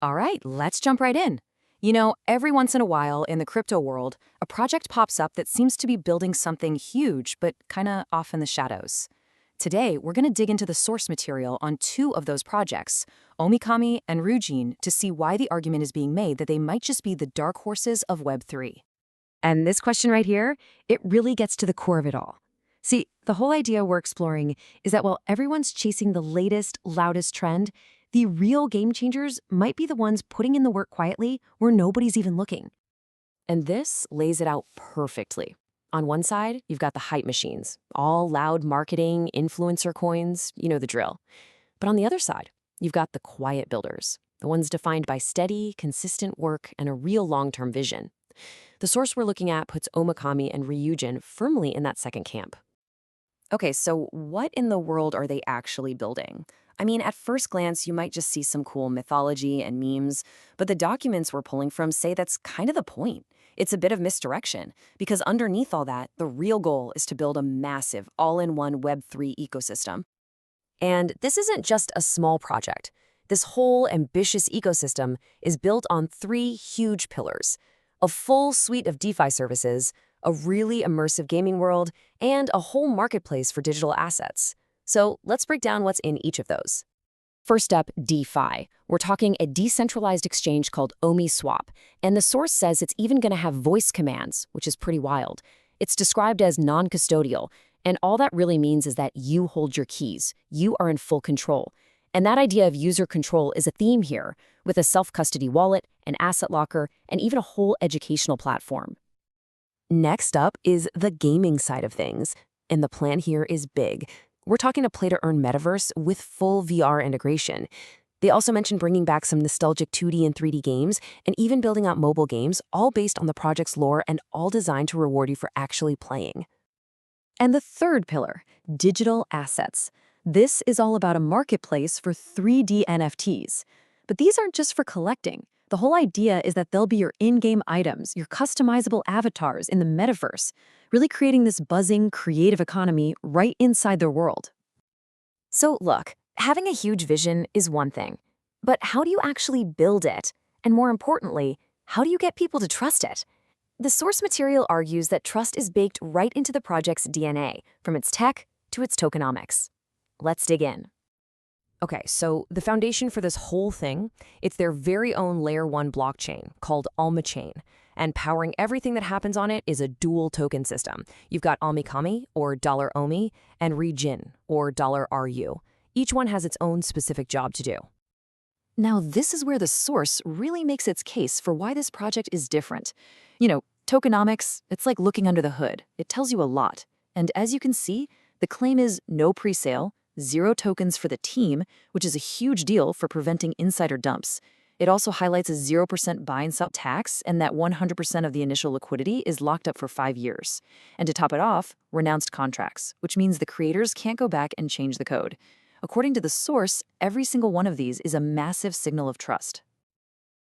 All right, let's jump right in. You know, every once in a while in the crypto world, a project pops up that seems to be building something huge, but kind of off in the shadows. Today, we're going to dig into the source material on two of those projects, Omikami and RyuJin, to see why the argument is being made that they might just be the dark horses of Web3. And this question right here, it really gets to the core of it all. See, the whole idea we're exploring is that while everyone's chasing the latest, loudest trend, the real game changers might be the ones putting in the work quietly where nobody's even looking. And this lays it out perfectly. On one side, you've got the hype machines, all loud marketing, influencer coins, you know the drill. But on the other side, you've got the quiet builders, the ones defined by steady, consistent work and a real long-term vision. The source we're looking at puts Omikami and RyuJin firmly in that second camp. Okay, so what in the world are they actually building? I mean, at first glance, you might just see some cool mythology and memes, but the documents we're pulling from say that's kind of the point. It's a bit of misdirection, because underneath all that, the real goal is to build a massive, all-in-one Web3 ecosystem. And this isn't just a small project. This whole ambitious ecosystem is built on three huge pillars: a full suite of DeFi services, a really immersive gaming world, and a whole marketplace for digital assets. So let's break down what's in each of those. First up, DeFi. We're talking a decentralized exchange called OmiSwap, and the source says it's even going to have voice commands, which is pretty wild. It's described as non-custodial, and all that really means is that you hold your keys. You are in full control. And that idea of user control is a theme here, with a self-custody wallet, an asset locker, and even a whole educational platform. Next up is the gaming side of things, and the plan here is big. We're talking a play-to-earn metaverse with full VR integration. They also mentioned bringing back some nostalgic 2D and 3D games, and even building out mobile games, all based on the project's lore and all designed to reward you for actually playing. And the third pillar, digital assets. This is all about a marketplace for 3D NFTs. But these aren't just for collecting. The whole idea is that they'll be your in-game items, your customizable avatars in the metaverse, really creating this buzzing, creative economy right inside their world. So look, having a huge vision is one thing, but how do you actually build it? And more importantly, how do you get people to trust it? The source material argues that trust is baked right into the project's DNA, from its tech to its tokenomics. Let's dig in. Okay, so the foundation for this whole thing, it's their very own layer 1 blockchain called Alma Chain, and powering everything that happens on it is a dual token system. You've got Omikami, or $OMI, and RyuJin, or $RU. Each one has its own specific job to do. Now, this is where the source really makes its case for why this project is different. You know, tokenomics, it's like looking under the hood. It tells you a lot. And as you can see, the claim is no pre-sale, 0 tokens for the team, which is a huge deal for preventing insider dumps. It also highlights a 0% buy and sell tax, and that 100% of the initial liquidity is locked up for 5 years. And to top it off, renounced contracts, which means the creators can't go back and change the code. According to the source, every single one of these is a massive signal of trust.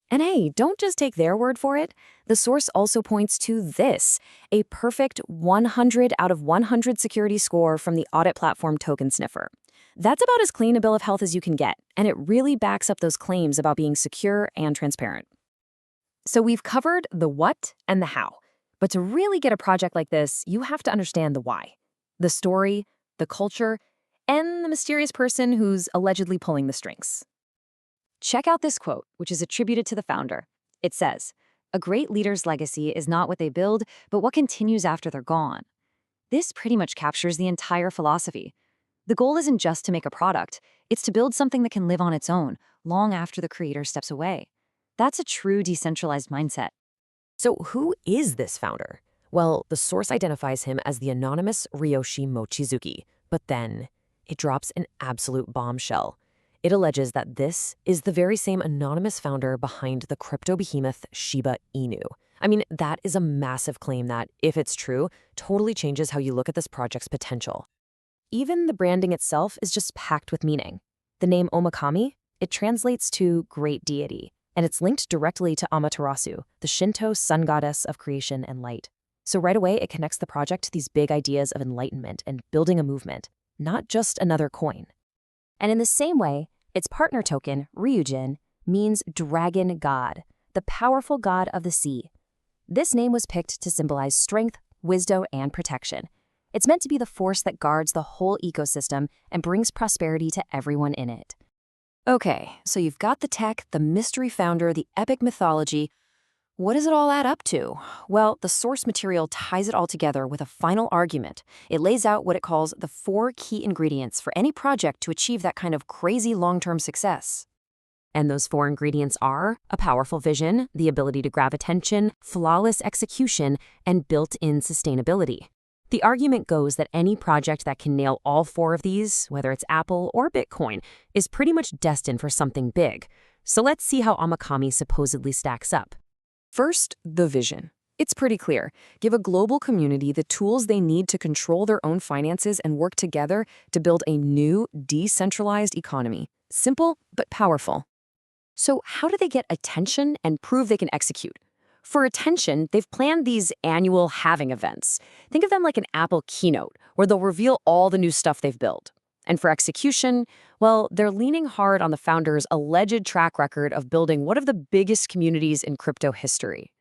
And hey, don't just take their word for it. The source also points to this, a perfect 100 out of 100 security score from the audit platform Token Sniffer. That's about as clean a bill of health as you can get, and it really backs up those claims about being secure and transparent. So we've covered the what and the how, but to really get a project like this, you have to understand the why, the story, the culture, and the mysterious person who's allegedly pulling the strings. Check out this quote, which is attributed to the founder. It says, "A great leader's legacy is not what they build, but what continues after they're gone." This pretty much captures the entire philosophy. The goal isn't just to make a product, it's to build something that can live on its own, long after the creator steps away. That's a true decentralized mindset. So who is this founder? Well, the source identifies him as the anonymous Ryoshi Mochizuki, but then it drops an absolute bombshell. It alleges that this is the very same anonymous founder behind the crypto behemoth Shiba Inu. I mean, that is a massive claim that, if it's true, totally changes how you look at this project's potential. Even the branding itself is just packed with meaning. The name Omikami, it translates to great deity, and it's linked directly to Amaterasu, the Shinto sun goddess of creation and light. So right away, it connects the project to these big ideas of enlightenment and building a movement, not just another coin. And in the same way, its partner token, RyuJin, means dragon god, the powerful god of the sea. This name was picked to symbolize strength, wisdom, and protection. It's meant to be the force that guards the whole ecosystem and brings prosperity to everyone in it. Okay, so you've got the tech, the mystery founder, the epic mythology. What does it all add up to? Well, the source material ties it all together with a final argument. It lays out what it calls the 4 key ingredients for any project to achieve that kind of crazy long-term success. And those 4 ingredients are a powerful vision, the ability to grab attention, flawless execution, and built-in sustainability. The argument goes that any project that can nail all 4 of these, whether it's Apple or Bitcoin, is pretty much destined for something big. So let's see how Omikami supposedly stacks up. First, the vision. It's pretty clear. Give a global community the tools they need to control their own finances and work together to build a new, decentralized economy. Simple, but powerful. So how do they get attention and prove they can execute? For attention, they've planned these annual halving events. Think of them like an Apple keynote, where they'll reveal all the new stuff they've built. And for execution, well, they're leaning hard on the founder's alleged track record of building one of the biggest communities in crypto history.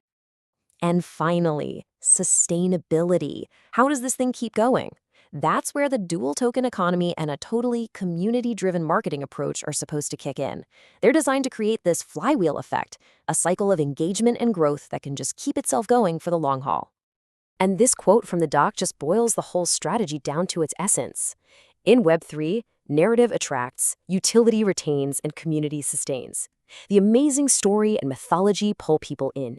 And finally, sustainability. How does this thing keep going? That's where the dual token economy and a totally community-driven marketing approach are supposed to kick in. They're designed to create this flywheel effect, a cycle of engagement and growth that can just keep itself going for the long haul. And this quote from the doc just boils the whole strategy down to its essence. In Web3, narrative attracts, utility retains, and community sustains. The amazing story and mythology pull people in.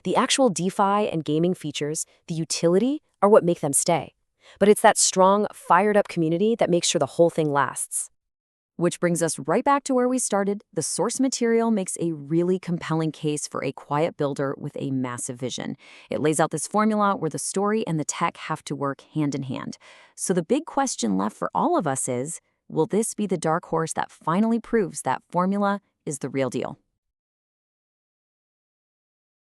The actual DeFi and gaming features, the utility, are what make them stay. But it's that strong, fired-up community that makes sure the whole thing lasts. Which brings us right back to where we started. The source material makes a really compelling case for a quiet builder with a massive vision. It lays out this formula where the story and the tech have to work hand in hand. So the big question left for all of us is, will this be the dark horse that finally proves that formula is the real deal?